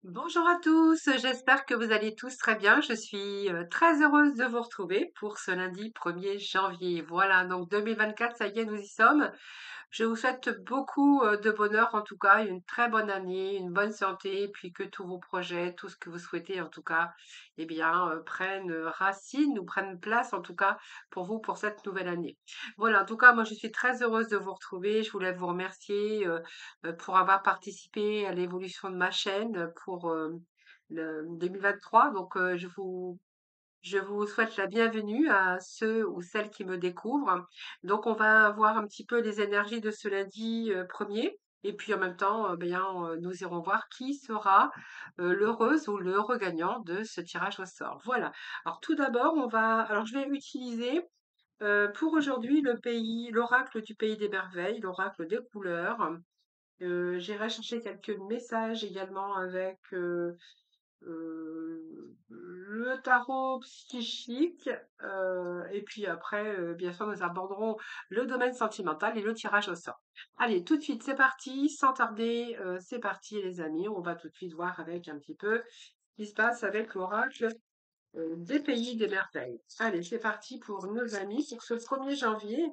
Bonjour à tous, j'espère que vous allez tous très bien. Je suis très heureuse de vous retrouver pour ce lundi 1er janvier. Voilà, donc 2024, ça y est, nous y sommes. Je vous souhaite beaucoup de bonheur, en tout cas, une très bonne année, une bonne santé, puis que tous vos projets, tout ce que vous souhaitez, en tout cas, eh bien, prennent racine ou prennent place, en tout cas, pour vous, pour cette nouvelle année. Voilà, en tout cas, moi, je suis très heureuse de vous retrouver. Je voulais vous remercier pour avoir participé à l'évolution de ma chaîne pour le 2023. Donc, je vous souhaite la bienvenue à ceux ou celles qui me découvrent. Donc, on va voir un petit peu les énergies de ce lundi 1er. Et puis en même temps, nous irons voir qui sera l'heureuse ou l'heureux gagnant de ce tirage au sort. Voilà. Alors tout d'abord, alors je vais utiliser pour aujourd'hui l'oracle du pays des merveilles, l'oracle des couleurs. J'irai chercher quelques messages également avec le tarot psychique. Et puis après, bien sûr, nous aborderons le domaine sentimental et le tirage au sort. Allez, tout de suite, c'est parti. Sans tarder, c'est parti, les amis. On va tout de suite voir avec un petit peu ce qui se passe avec l'oracle des pays des merveilles. Allez, c'est parti pour nos amis pour ce 1er janvier.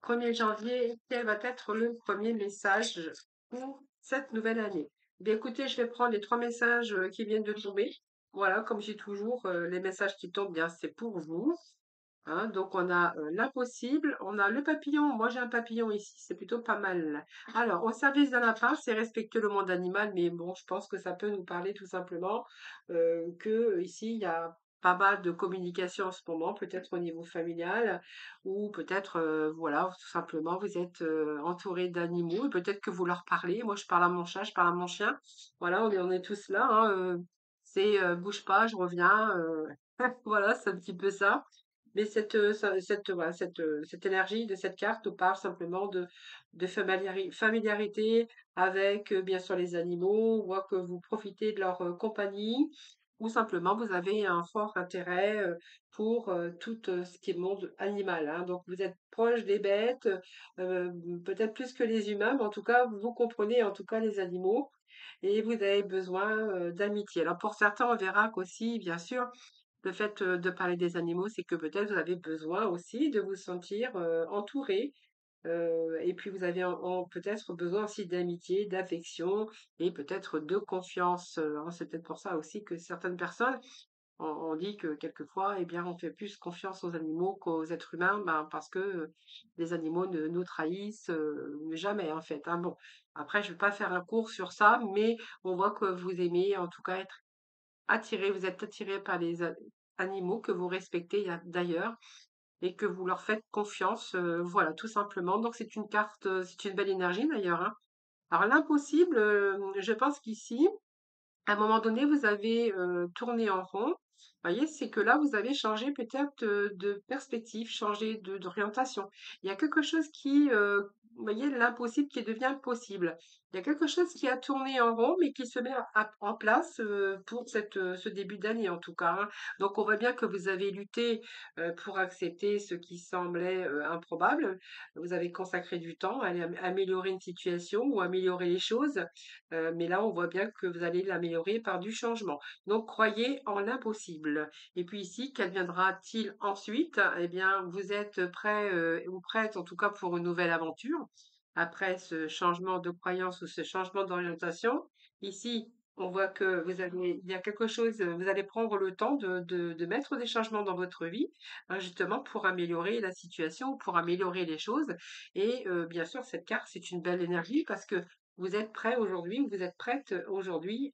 1er janvier, quel va être le premier message pour cette nouvelle année? Bien, écoutez, je vais prendre les trois messages qui viennent de tomber. Voilà, comme j'ai toujours, les messages qui tombent, bien, c'est pour vous. Hein. Donc, on a l'impossible, on a le papillon. Moi, j'ai un papillon ici, c'est plutôt pas mal. Alors, au service d'un lapin, c'est respecter le monde animal, mais bon, je pense que ça peut nous parler tout simplement que ici, il y a pas mal de communication en ce moment, peut-être au niveau familial, ou peut-être, voilà, tout simplement, vous êtes entouré d'animaux, et peut-être que vous leur parlez. Moi, je parle à mon chat, je parle à mon chien. Voilà, on est tous là. Hein, c'est bouge pas, je reviens. Voilà, c'est un petit peu ça. Mais voilà, cette énergie de cette carte nous parle simplement de familiarité avec, bien sûr, les animaux, ou que vous profitez de leur compagnie, ou simplement vous avez un fort intérêt pour tout ce qui est monde animal. Hein. Donc vous êtes proche des bêtes, euh, peut-être plus que les humains, mais en tout cas, vous comprenez en tout cas les animaux et vous avez besoin d'amitié. Alors pour certains, on verra qu'aussi, bien sûr, le fait, de parler des animaux, c'est que peut-être vous avez besoin aussi de vous sentir, entouré, et puis vous avez peut-être besoin aussi d'amitié, d'affection et peut-être de confiance, hein. C'est peut-être pour ça aussi que certaines personnes, on dit que quelquefois, eh bien, on fait plus confiance aux animaux qu'aux êtres humains, ben, parce que, les animaux ne nous trahissent, jamais, en fait, hein. Bon, après je ne vais pas faire un cours sur ça, mais on voit que vous aimez en tout cas être vous êtes attiré par les animaux que vous respectez d'ailleurs et que vous leur faites confiance, voilà, tout simplement. Donc c'est une carte, c'est une belle énergie d'ailleurs, hein. Alors l'impossible, je pense qu'ici, à un moment donné, vous avez tourné en rond. Vous voyez, c'est que là, vous avez changé peut-être de perspective, changé d'orientation. Il y a quelque chose vous voyez, l'impossible qui devient possible. Il y a quelque chose qui a tourné en rond, mais qui se met en place pour ce début d'année, en tout cas. Hein. Donc, on voit bien que vous avez lutté pour accepter ce qui semblait improbable. Vous avez consacré du temps à améliorer une situation ou améliorer les choses. Mais là, on voit bien que vous allez l'améliorer par du changement. Donc, croyez en l'impossible. Et puis ici, qu'adviendra-t-il ensuite? Eh bien, vous êtes prêt ou prête en tout cas pour une nouvelle aventure après ce changement de croyance ou ce changement d'orientation. Ici, on voit que il y a quelque chose, vous allez prendre le temps de mettre des changements dans votre vie, hein, justement pour améliorer la situation, pour améliorer les choses. Et bien sûr, cette carte, c'est une belle énergie parce que vous êtes prêt aujourd'hui, vous êtes prête aujourd'hui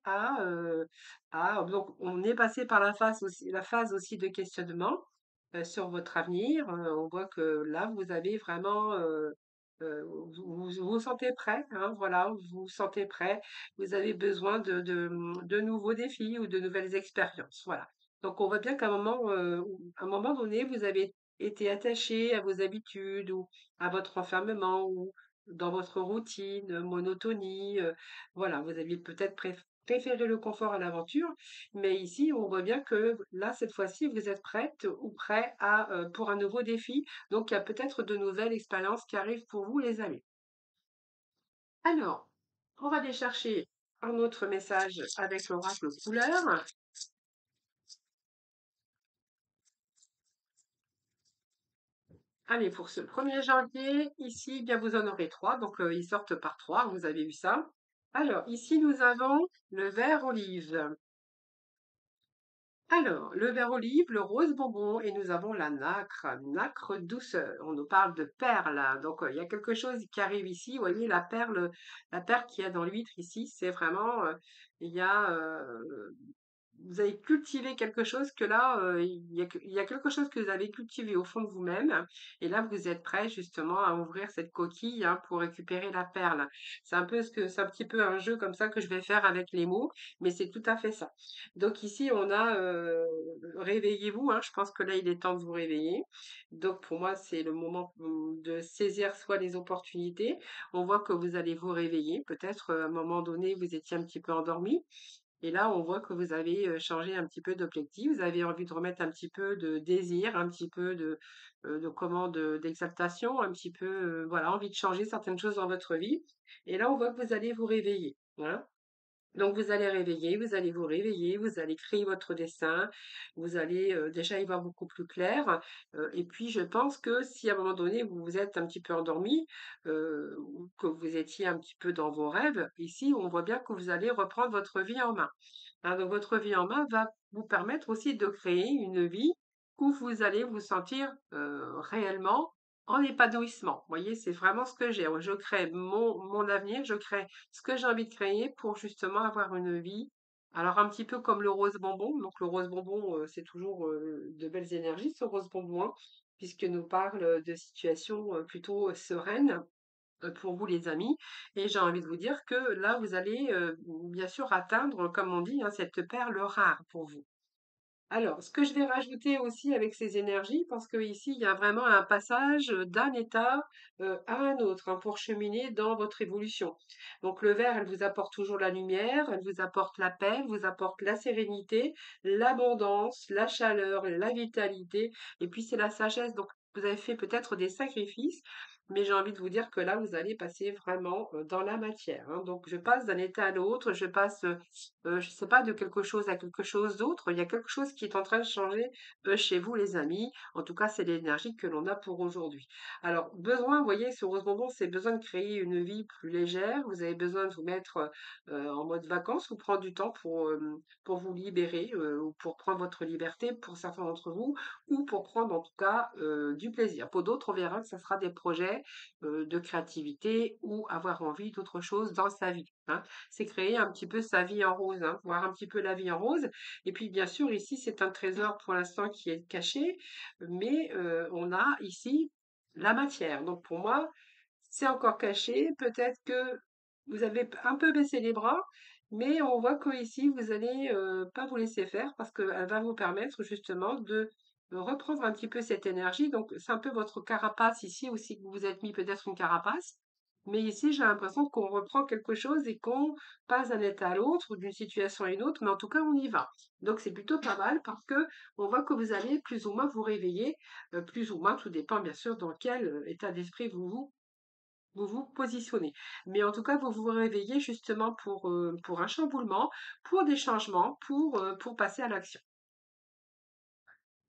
donc on est passé par la phase aussi de questionnement sur votre avenir. On voit que là, vous avez vraiment, vous sentez prêt, hein, voilà, vous vous sentez prêt. Vous avez besoin de nouveaux défis ou de nouvelles expériences, voilà. Donc on voit bien à un moment donné, vous avez été attaché à vos habitudes ou à votre enfermement ou dans votre routine, monotonie, voilà, vous aviez peut-être préféré le confort à l'aventure, mais ici, on voit bien que là, cette fois-ci, vous êtes prête ou prêt pour un nouveau défi. Donc, il y a peut-être de nouvelles expériences qui arrivent pour vous, les amis. Alors, On va aller chercher un autre message avec l'oracle couleur. Allez, pour ce 1er janvier, ici, eh bien vous en aurez 3, donc ils sortent par 3, vous avez vu ça. Alors, ici, nous avons le vert olive. Alors, le vert olive, le rose bonbon et nous avons la nacre, nacre douceur. On nous parle de perles, hein. Donc il y a quelque chose qui arrive ici. Vous voyez la perle qu'il y a dans l'huître ici, c'est vraiment, il y a, vous avez cultivé quelque chose que là, il y a quelque chose que vous avez cultivé au fond de vous-même. Et là, vous êtes prêt justement à ouvrir cette coquille, hein, pour récupérer la perle. C'est un petit peu un jeu comme ça que je vais faire avec les mots, mais c'est tout à fait ça. Donc ici, on a réveillez-vous, hein, je pense que là, il est temps de vous réveiller. Donc pour moi, c'est le moment de saisir soit les opportunités. On voit que vous allez vous réveiller. Peut-être à un moment donné, vous étiez un petit peu endormi. Et là, on voit que vous avez changé un petit peu d'objectif. Vous avez envie de remettre un petit peu de désir, un petit peu de commande, d'exaltation, un petit peu, voilà, envie de changer certaines choses dans votre vie. Et là, on voit que vous allez vous réveiller. Hein. Donc vous allez réveiller, vous allez vous réveiller, vous allez créer votre dessin, vous allez déjà y voir beaucoup plus clair. Et puis je pense que si à un moment donné vous vous êtes un petit peu endormi, ou que vous étiez un petit peu dans vos rêves, ici on voit bien que vous allez reprendre votre vie en main. Hein, donc votre vie en main va vous permettre aussi de créer une vie où vous allez vous sentir réellement en épanouissement. Vous voyez, c'est vraiment ce que j'ai. Je crée mon avenir, je crée ce que j'ai envie de créer pour justement avoir une vie. Alors un petit peu comme le rose bonbon. Donc le rose bonbon, c'est toujours de belles énergies, ce rose bonbon, hein, puisque nous parle de situations plutôt sereines pour vous les amis. Et j'ai envie de vous dire que là, vous allez bien sûr atteindre, comme on dit, hein, cette perle rare pour vous. Alors, ce que je vais rajouter aussi avec ces énergies, parce que ici, il y a vraiment un passage d'un état à un autre, hein, pour cheminer dans votre évolution. Donc, le vert, elle vous apporte toujours la lumière, elle vous apporte la paix, elle vous apporte la sérénité, l'abondance, la chaleur, la vitalité, et puis c'est la sagesse. Donc, vous avez fait peut-être des sacrifices, mais j'ai envie de vous dire que là, vous allez passer vraiment dans la matière. Hein. Donc, je passe d'un état à l'autre, je passe je sais pas, de quelque chose à quelque chose d'autre. Il y a quelque chose qui est en train de changer chez vous, les amis. En tout cas, c'est l'énergie que l'on a pour aujourd'hui. Alors, besoin, vous voyez, ce rose bonbon, c'est besoin de créer une vie plus légère. Vous avez besoin de vous mettre en mode vacances ou prendre du temps pour vous libérer ou pour prendre votre liberté pour certains d'entre vous ou pour prendre en tout cas du plaisir. Pour d'autres, on verra que ça sera des projets de créativité ou avoir envie d'autre chose dans sa vie. Hein. C'est créer un petit peu sa vie en rose, hein, voir un petit peu la vie en rose. Et puis, bien sûr, ici, c'est un trésor pour l'instant qui est caché, mais on a ici la matière. Donc, pour moi, c'est encore caché. Peut-être que vous avez un peu baissé les bras, mais on voit que ici, vous allez pas vous laisser faire parce qu'elle va vous permettre justement de reprendre un petit peu cette énergie. Donc, c'est un peu votre carapace ici aussi que vous vous êtes mis peut-être une carapace. Mais ici, j'ai l'impression qu'on reprend quelque chose et qu'on passe d'un état à l'autre, ou d'une situation à une autre, mais en tout cas, on y va. Donc, c'est plutôt pas mal parce que on voit que vous allez plus ou moins vous réveiller, plus ou moins, tout dépend bien sûr dans quel état d'esprit vous vous positionnez. Mais en tout cas, vous vous réveillez justement pour un chamboulement, pour des changements, pour passer à l'action.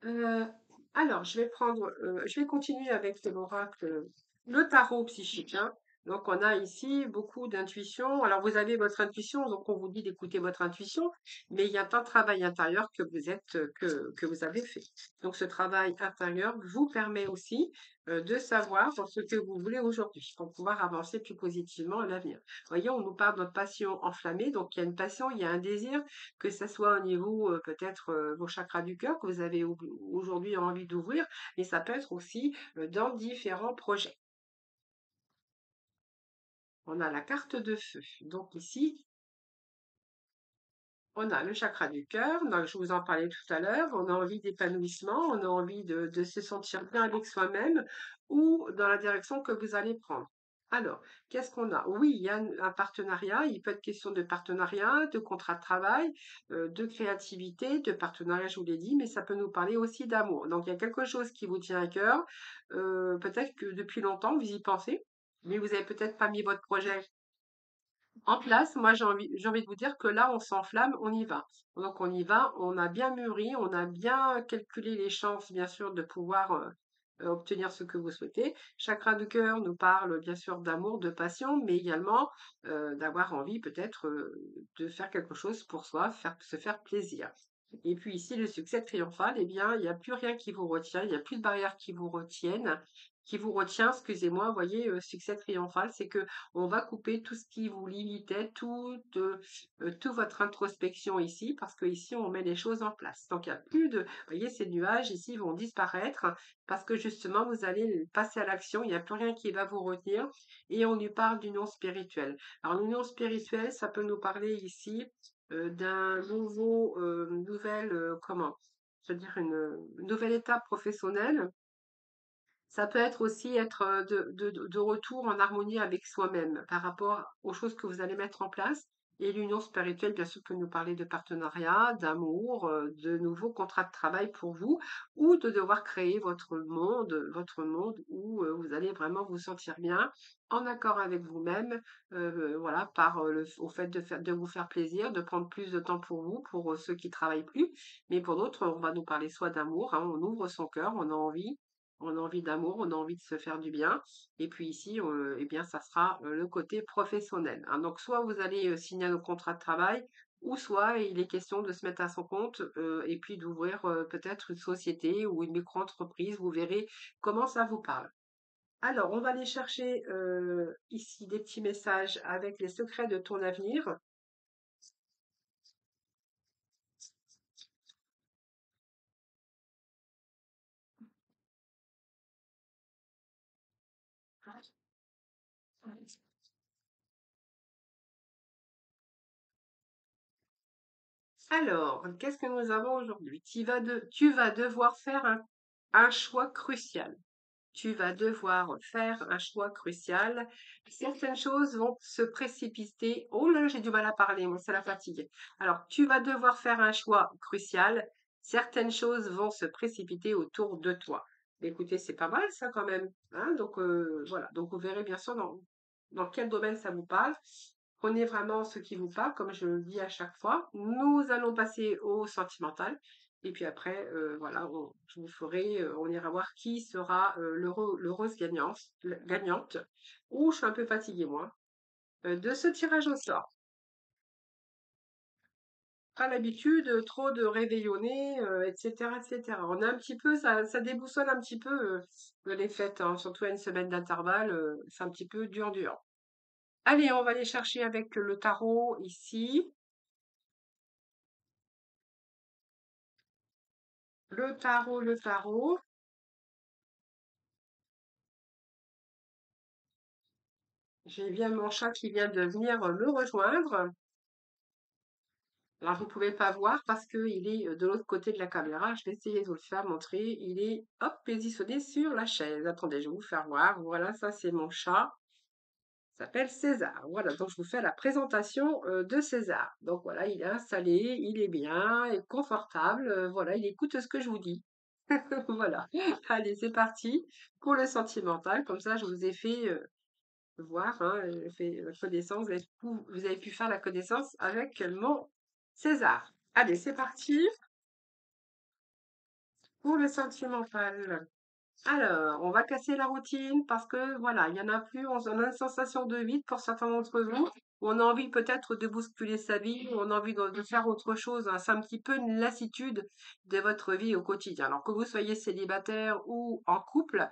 Euh, alors, je vais continuer avec l'oracle, le tarot psychique. Hein. Donc, on a ici beaucoup d'intuition. Alors, vous avez votre intuition, donc on vous dit d'écouter votre intuition, mais il y a un travail intérieur que vous avez fait. Donc, ce travail intérieur vous permet aussi de savoir ce que vous voulez aujourd'hui pour pouvoir avancer plus positivement à l'avenir. Voyez, on nous parle de notre passion enflammée, donc il y a une passion, il y a un désir, que ça soit au niveau peut-être vos chakras du cœur que vous avez aujourd'hui envie d'ouvrir, mais ça peut être aussi dans différents projets. On a la carte de feu. Donc ici, on a le chakra du cœur, donc je vous en parlais tout à l'heure, on a envie d'épanouissement, on a envie de se sentir bien avec soi-même ou dans la direction que vous allez prendre. Alors, qu'est-ce qu'on a? Oui, il y a un partenariat, il peut être question de partenariat, de contrat de travail, de créativité, de partenariat, je vous l'ai dit, mais ça peut nous parler aussi d'amour. Donc, il y a quelque chose qui vous tient à cœur, peut-être que depuis longtemps, vous y pensez, mais vous avez peut-être pas mis votre projet En place, moi j'ai envie de vous dire que là, on s'enflamme, on y va. Donc on y va, on a bien mûri, on a bien calculé les chances, bien sûr, de pouvoir obtenir ce que vous souhaitez. Chakra du cœur nous parle bien sûr d'amour, de passion, mais également d'avoir envie peut-être de faire quelque chose pour soi, se faire plaisir. Et puis ici, le succès triomphal, eh bien, il n'y a plus rien qui vous retient, il n'y a plus de barrières qui vous retiennent, qui vous retient, excusez-moi, vous voyez, succès triomphal, c'est que on va couper tout ce qui vous limitait, toute votre introspection ici, parce que ici, on met les choses en place. Donc, il n'y a plus de, vous voyez, ces nuages ici vont disparaître, parce que justement, vous allez passer à l'action, il n'y a plus rien qui va vous retenir, et on lui parle d'union spirituelle. Alors, l'union spirituelle, ça peut nous parler ici d'un nouvelle, comment? Je veux dire une nouvelle étape professionnelle. Ça peut être aussi être de retour en harmonie avec soi-même par rapport aux choses que vous allez mettre en place. Et l'union spirituelle, bien sûr, peut nous parler de partenariat, d'amour, de nouveaux contrats de travail pour vous, ou de devoir créer votre monde où vous allez vraiment vous sentir bien, en accord avec vous-même, voilà, au fait de vous faire plaisir, de prendre plus de temps pour vous, pour ceux qui travaillent plus. Mais pour d'autres, on va nous parler soit d'amour, hein, on ouvre son cœur, on a envie d'amour, on a envie de se faire du bien. Et puis ici, eh bien, ça sera le côté professionnel, hein. Donc, soit vous allez signer un contrat de travail, ou soit il est question de se mettre à son compte et puis d'ouvrir peut-être une société ou une micro-entreprise. Vous verrez comment ça vous parle. Alors, on va aller chercher ici des petits messages avec les secrets de ton avenir. Alors, qu'est-ce que nous avons aujourd'hui? Tu vas devoir faire un choix crucial. Tu vas devoir faire un choix crucial. Certaines choses vont se précipiter. Oh là, j'ai du mal à parler, moi, c'est la fatigue. Alors, tu vas devoir faire un choix crucial. Certaines choses vont se précipiter autour de toi. Mais écoutez, c'est pas mal ça quand même, hein. Donc voilà. Donc vous verrez bien sûr dans quel domaine ça vous parle. Prenez vraiment ce qui vous parle, comme je le dis à chaque fois. Nous allons passer au sentimental. Et puis après, voilà, je vous ferai, on ira voir qui sera l'heureuse gagnante. Ouh, je suis un peu fatiguée, moi. De ce tirage au sort. Pas l'habitude trop de réveillonner, etc., etc. On a un petit peu, ça déboussole un petit peu les fêtes, hein, surtout à une semaine d'intervalle, c'est un petit peu dur, dur. Allez, on va aller chercher avec le tarot ici. Le tarot, le tarot. J'ai bien mon chat qui vient de venir me rejoindre. Alors, vous pouvez pas voir parce qu'il est de l'autre côté de la caméra. Je vais essayer de vous le faire montrer. Il est, hop, positionné sur la chaise. Attendez, je vais vous faire voir. Voilà, ça c'est mon chat. Il s'appelle César. Voilà, donc je vous fais la présentation de César. Donc voilà, il est installé, il est bien, il est confortable. Voilà, il écoute ce que je vous dis. Voilà. Allez, c'est parti pour le sentimental. Comme ça, je vous ai fait voir, hein, fait la connaissance. Vous avez pu faire la connaissance avec mon César. Allez, c'est parti pour le sentimental. Alors, on va casser la routine parce que voilà, il y en a plus, on a une sensation de vide pour certains d'entre vous. On a envie peut-être de bousculer sa vie, on a envie de faire autre chose, hein. C'est un petit peu une lassitude de votre vie au quotidien. Alors que vous soyez célibataire ou en couple,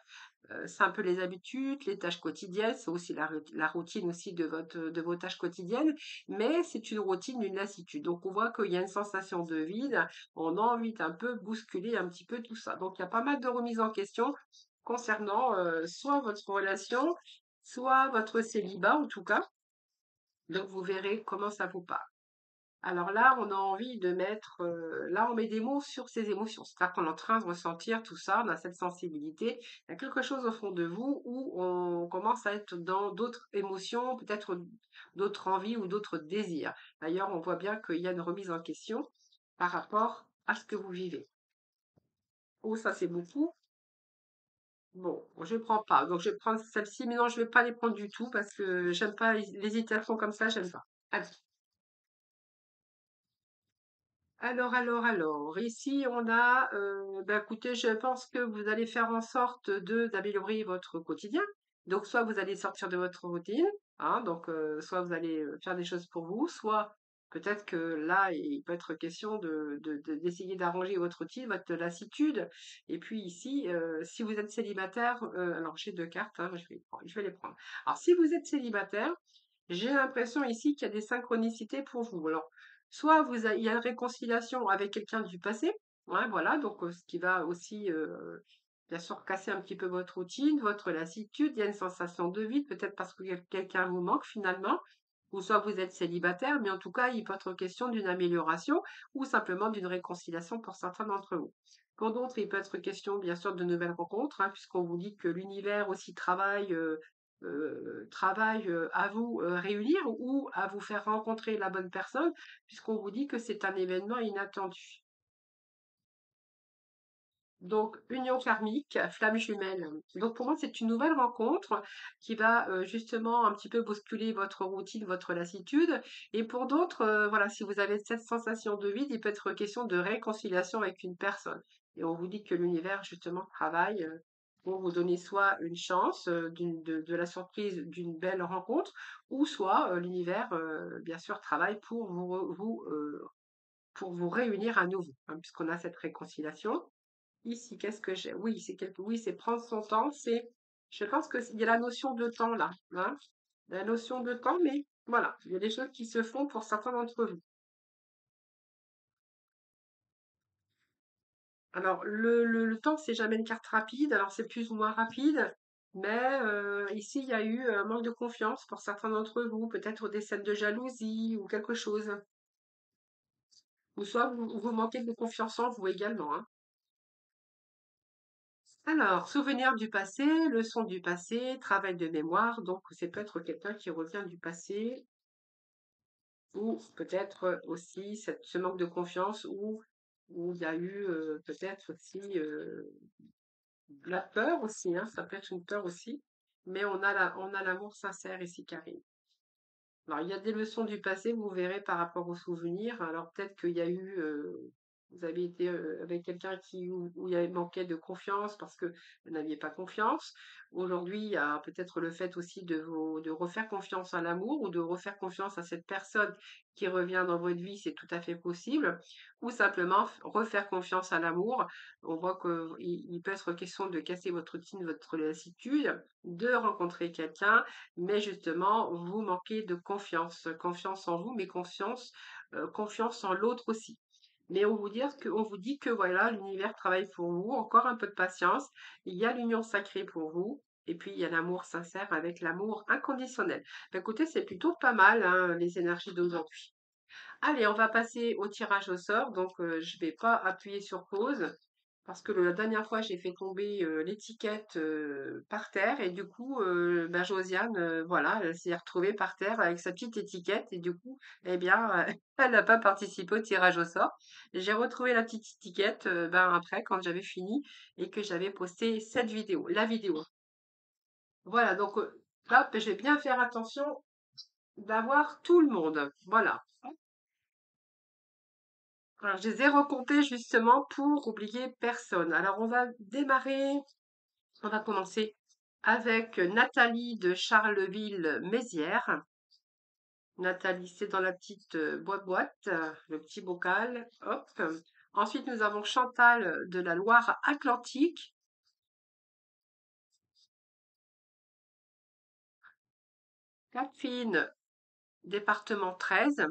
c'est un peu les habitudes, les tâches quotidiennes, c'est aussi la routine aussi de vos tâches quotidiennes, mais c'est une routine, une lassitude. Donc on voit qu'il y a une sensation de vide, on a envie d'un peu bousculer un petit peu tout ça. Donc il y a pas mal de remises en question concernant soit votre relation, soit votre célibat en tout cas. Donc vous verrez comment ça vous parle. Alors là, on a envie de mettre, là, on met des mots sur ses émotions. C'est-à-dire qu'on est en train de ressentir tout ça, on a cette sensibilité. Il y a quelque chose au fond de vous où on commence à être dans d'autres émotions, peut-être d'autres envies ou d'autres désirs. D'ailleurs, on voit bien qu'il y a une remise en question par rapport à ce que vous vivez. Oh, ça, c'est beaucoup. Bon, je prends pas. Donc, je vais prendre celle-ci, mais non, je vais pas les prendre du tout parce que j'aime pas l'hésitation comme ça, j'aime pas. Allez. Alors, ici on a, bah, écoutez, je pense que vous allez faire en sorte d'améliorer votre quotidien. Donc, soit vous allez sortir de votre routine, hein, donc soit vous allez faire des choses pour vous, soit peut-être que là, il peut être question d'essayer d'arranger votre routine, votre lassitude. Et puis ici, si vous êtes célibataire, alors j'ai deux cartes, hein, je vais les prendre. Alors, si vous êtes célibataire, j'ai l'impression ici qu'il y a des synchronicités pour vous. Alors, soit il y a une réconciliation avec quelqu'un du passé, ouais, voilà, donc ce qui va aussi, bien sûr, casser un petit peu votre routine, votre lassitude. Il y a une sensation de vide, peut-être parce que quelqu'un vous manque finalement, ou soit vous êtes célibataire, mais en tout cas, il peut être question d'une amélioration ou simplement d'une réconciliation pour certains d'entre vous. Pour d'autres, il peut être question, bien sûr, de nouvelles rencontres, hein, puisqu'on vous dit que l'univers aussi travaille à vous réunir ou à vous faire rencontrer la bonne personne, puisqu'on vous dit que c'est un événement inattendu. Donc, union karmique, flamme jumelle. Donc, pour moi, c'est une nouvelle rencontre qui va justement un petit peu bousculer votre routine, votre lassitude. Et pour d'autres, voilà, si vous avez cette sensation de vide, il peut être question de réconciliation avec une personne. Et on vous dit que l'univers, justement, travaille pour vous donner soit une chance de la surprise d'une belle rencontre, ou soit l'univers, bien sûr, travaille pour pour vous réunir à nouveau, hein, puisqu'on a cette réconciliation. Ici, qu'est-ce que j'ai? Oui, oui, c'est prendre son temps. Je pense que il y a la notion de temps là, hein. La notion de temps, mais voilà, il y a des choses qui se font pour certains d'entre vous. Alors, le temps, c'est jamais une carte rapide. Alors, c'est plus ou moins rapide, mais ici, il y a eu un manque de confiance pour certains d'entre vous, peut-être des scènes de jalousie ou quelque chose. Ou soit vous manquez de confiance en vous également, hein. Alors, souvenirs du passé, leçons du passé, travail de mémoire, donc c'est peut-être quelqu'un qui revient du passé, ou peut-être aussi ce manque de confiance, où il y a eu peut-être aussi de la peur aussi, hein, ça peut être une peur aussi, mais on a l'amour sincère ici, Karine. Alors, il y a des leçons du passé, vous verrez par rapport aux souvenirs. Alors, peut-être qu'il y a eu, vous avez été avec quelqu'un où il y avait manqué de confiance parce que vous n'aviez pas confiance. Aujourd'hui, il y a peut-être le fait aussi de refaire confiance à l'amour ou de refaire confiance à cette personne qui revient dans votre vie, c'est tout à fait possible. Ou simplement refaire confiance à l'amour. On voit qu'il peut être question de casser votre routine, votre lassitude, de rencontrer quelqu'un, mais justement, vous manquez de confiance, confiance en vous, mais confiance en l'autre aussi. Mais on vous dit que voilà, l'univers travaille pour vous, encore un peu de patience, il y a l'union sacrée pour vous, et puis il y a l'amour sincère avec l'amour inconditionnel. Ben, écoutez, c'est plutôt pas mal, hein, les énergies d'aujourd'hui. Allez, on va passer au tirage au sort. Donc, je vais pas appuyer sur pause parce que la dernière fois, j'ai fait tomber l'étiquette par terre et du coup, bah, Josiane, voilà, elle s'est retrouvée par terre avec sa petite étiquette et du coup, eh bien, elle n'a pas participé au tirage au sort. J'ai retrouvé la petite étiquette ben, après quand j'avais fini et que j'avais posté cette vidéo, la vidéo. Voilà, donc là, je vais bien faire attention d'avoir tout le monde. Voilà. Alors, je les ai recomptés justement pour oublier personne. Alors, on va commencer avec Nathalie de Charleville-Mézières. Nathalie, c'est dans la petite boîte, le petit bocal. Hop. Ensuite, nous avons Chantal de la Loire-Atlantique. Catherine, département 13.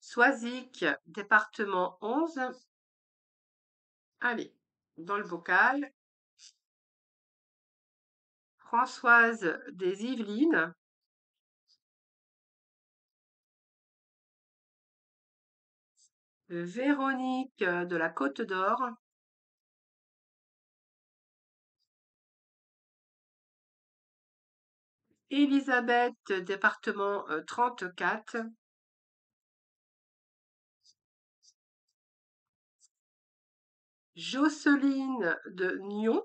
Soisic, département 11. Allez, dans le bocal. Françoise des Yvelines. Véronique de la Côte d'Or. Elisabeth, département 34. Jocelyne de Nyon,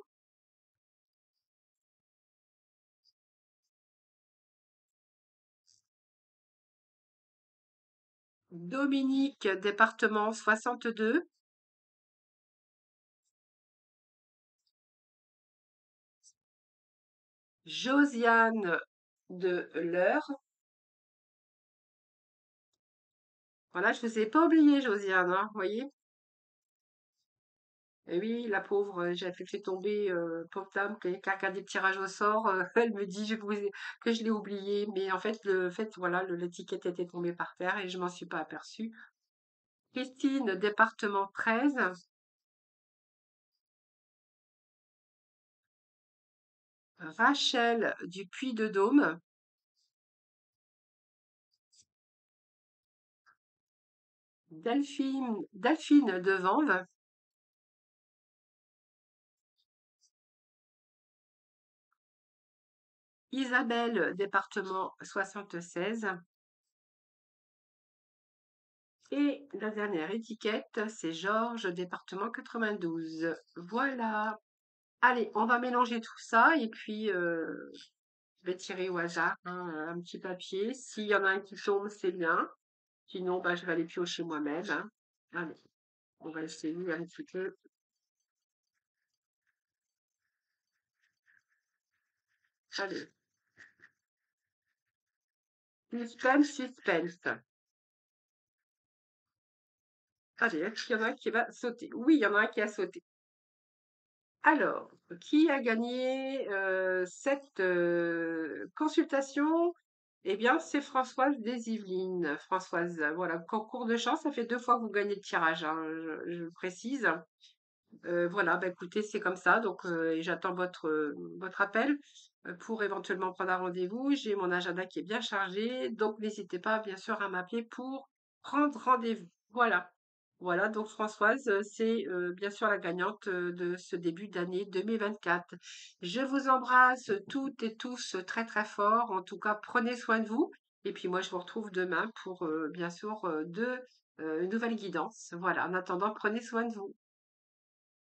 Dominique, département 62, Josiane de l'Eure. Voilà, je vous ai pas oublié, Josiane, hein, vous voyez? Et oui, la pauvre, j'avais fait tomber, pauvre dame qui a regardé le tirage au sort, elle me dit que je l'ai oublié, mais en fait, voilà, l'étiquette était tombée par terre et je m'en suis pas aperçue. Christine, département 13, Rachel du Puy-de-Dôme, Delphine de Vanves, Isabelle, département 76, et la dernière étiquette, c'est Georges, département 92. Voilà. Allez, on va mélanger tout ça et puis je vais tirer au hasard hein, un petit papier. S'il y en a un qui tombe, c'est bien. Sinon, bah, je vais aller piocher moi-même, hein. Allez, on va essayer un petit peu. Allez, suspense, suspense. Allez, est-ce qu'il y en a un qui va sauter? Oui, il y en a un qui a sauté. Alors, qui a gagné cette consultation? Eh bien, c'est Françoise des Yvelines. Françoise, voilà, concours de chance, ça fait 2 fois que vous gagnez le tirage, hein, je le précise. Voilà, bah, écoutez, c'est comme ça, donc et j'attends votre appel pour éventuellement prendre un rendez-vous. J'ai mon agenda qui est bien chargé, donc n'hésitez pas, bien sûr, à m'appeler pour prendre rendez-vous. Voilà. Voilà, donc Françoise, c'est bien sûr la gagnante de ce début d'année 2024. Je vous embrasse toutes et tous très très fort. En tout cas, prenez soin de vous. Et puis moi, je vous retrouve demain pour bien sûr une nouvelle guidance. Voilà, en attendant, prenez soin de vous.